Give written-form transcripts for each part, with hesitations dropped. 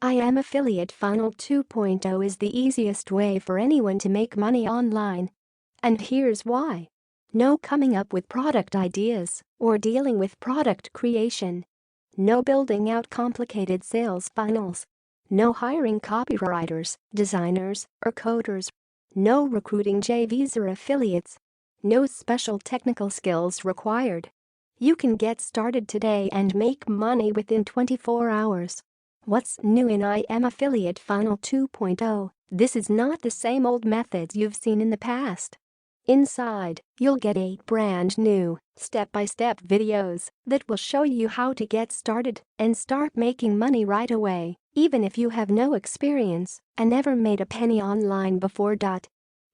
I Am Affiliate Funnel 2.0 is the easiest way for anyone to make money online. And here's why. No coming up with product ideas or dealing with product creation. No building out complicated sales funnels. No hiring copywriters, designers, or coders. No recruiting JVs or affiliates. No special technical skills required. You can get started today and make money within 24 hours. What's new in I Am Affiliate Funnel 2.0? This is not the same old methods you've seen in the past. Inside, you'll get 8 brand new, step-by-step videos that will show you how to get started and start making money right away, even if you have no experience and never made a penny online before.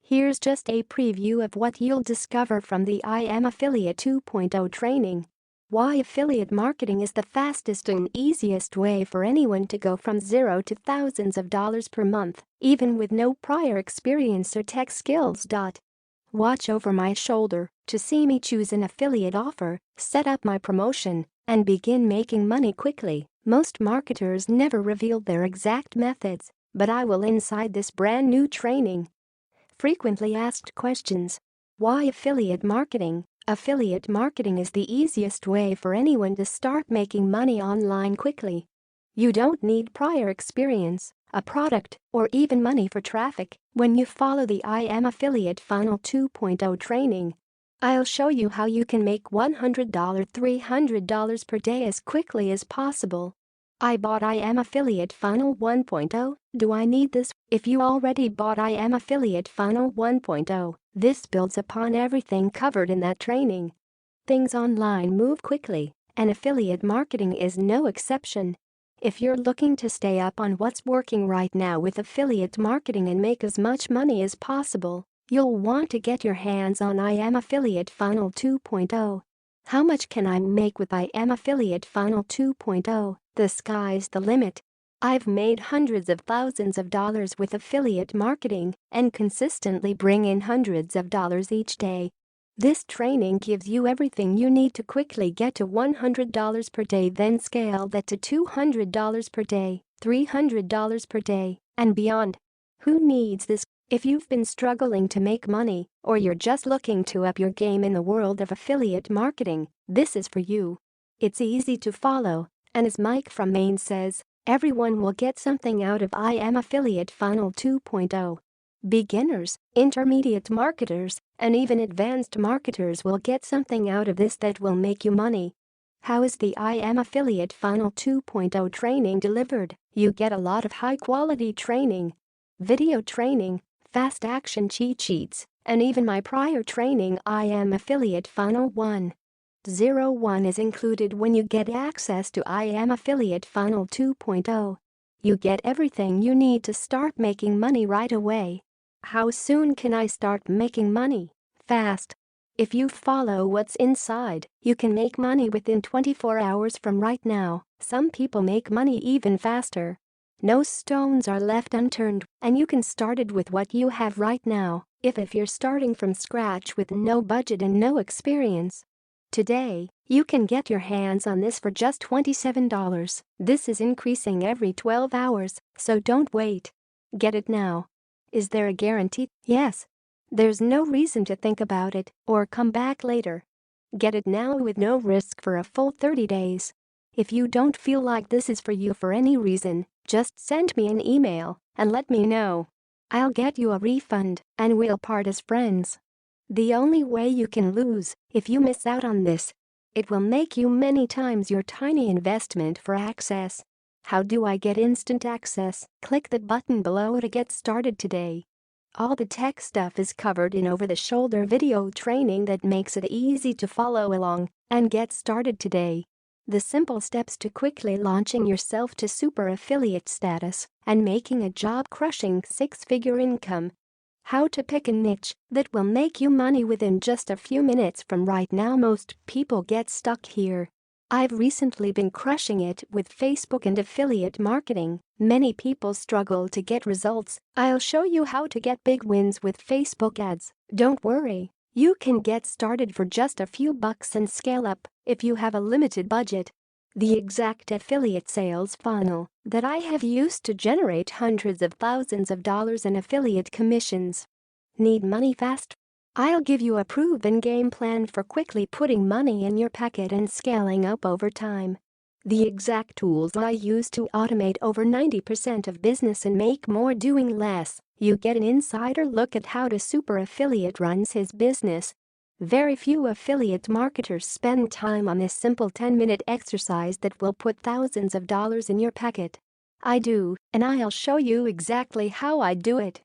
Here's just a preview of what you'll discover from the I Am Affiliate 2.0 training. Why affiliate marketing is the fastest and easiest way for anyone to go from zero to thousands of dollars per month, even with no prior experience or tech skills. Watch over my shoulder to see me choose an affiliate offer, set up my promotion, and begin making money quickly. Most marketers never reveal their exact methods, but I will inside this brand new training. Frequently asked questions. Why affiliate marketing? Affiliate marketing is the easiest way for anyone to start making money online quickly. You don't need prior experience, a product, or even money for traffic when you follow the I Am Affiliate Funnel 2.0 training. I'll show you how you can make $100, $300 per day as quickly as possible. I bought I Am Affiliate Funnel 1.0. Do I need this? If you already bought I Am Affiliate Funnel 1.0, this builds upon everything covered in that training. Things online move quickly, and affiliate marketing is no exception. If you're looking to stay up on what's working right now with affiliate marketing and make as much money as possible, you'll want to get your hands on I Am Affiliate Funnel 2.0. How much can I make with I Am Affiliate Funnel 2.0? The sky's the limit. I've made hundreds of thousands of dollars with affiliate marketing and consistently bring in hundreds of dollars each day. This training gives you everything you need to quickly get to $100 per day, then scale that to $200 per day, $300 per day, and beyond. Who needs this? If you've been struggling to make money, or you're just looking to up your game in the world of affiliate marketing, this is for you. It's easy to follow, and as Mike from Maine says, everyone will get something out of I Am Affiliate Funnel 2.0. Beginners, intermediate marketers, and even advanced marketers will get something out of this that will make you money. How is the I Am Affiliate Funnel 2.0 training delivered? You get a lot of high-quality training, video training, fast action cheat sheets, and even my prior training I Am Affiliate Funnel 1.0 is included when you get access to I Am Affiliate Funnel 2.0. You get everything you need to start making money right away. How soon can I start making money? Fast. If you follow what's inside, you can make money within 24 hours from right now. Some people make money even faster. No stones are left unturned, and you can start it with what you have right now, if you're starting from scratch with no budget and no experience. Today, you can get your hands on this for just $27. This is increasing every 12 hours, so don't wait. Get it now. Is there a guarantee? Yes. There's no reason to think about it or come back later. Get it now with no risk for a full 30 days. If you don't feel like this is for you for any reason, just send me an email and let me know. I'll get you a refund and we'll part as friends. The only way you can lose if you miss out on this, it will make you many times your tiny investment for access. How do I get instant access? Click the button below to get started today. All the tech stuff is covered in over-the-shoulder video training that makes it easy to follow along and get started today. The simple steps to quickly launching yourself to super affiliate status and making a job-crushing 6-figure income. How to pick a niche that will make you money within just a few minutes from right now. Most people get stuck here. I've recently been crushing it with Facebook and affiliate marketing. Many people struggle to get results. I'll show you how to get big wins with Facebook ads. Don't worry, you can get started for just a few bucks and scale up if you have a limited budget. The exact affiliate sales funnel that I have used to generate hundreds of thousands of dollars in affiliate commissions. Need money fast? I'll give you a proven game plan for quickly putting money in your pocket and scaling up over time. The exact tools I use to automate over 90% of business and make more doing less. You get an insider look at how the super affiliate runs his business. Very few affiliate marketers spend time on this simple 10-minute exercise that will put thousands of dollars in your pocket. I do, and I'll show you exactly how I do it.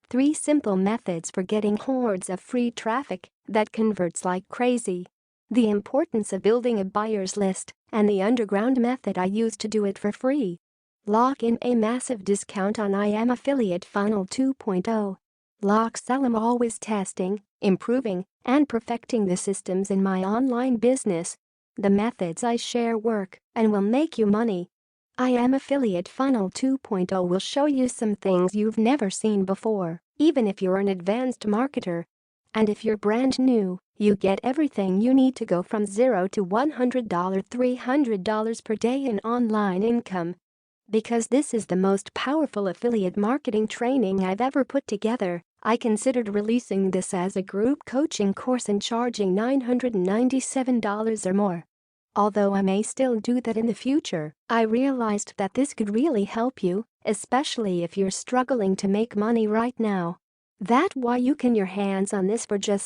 3 simple methods for getting hordes of free traffic that converts like crazy. The importance of building a buyer's list and the underground method I use to do it for free. Lock in a massive discount on I Am Affiliate Funnel 2.0. Lock sell. I'm always testing, improving, and perfecting the systems in my online business. The methods I share work and will make you money. I Am Affiliate Funnel 2.0 will show you some things you've never seen before, even if you're an advanced marketer. And if you're brand new, you get everything you need to go from $0 to $100, $300 per day in online income. Because this is the most powerful affiliate marketing training I've ever put together, I considered releasing this as a group coaching course and charging $997 or more. Although I may still do that in the future, I realized that this could really help you, especially if you're struggling to make money right now. That's why you can your hands on this for just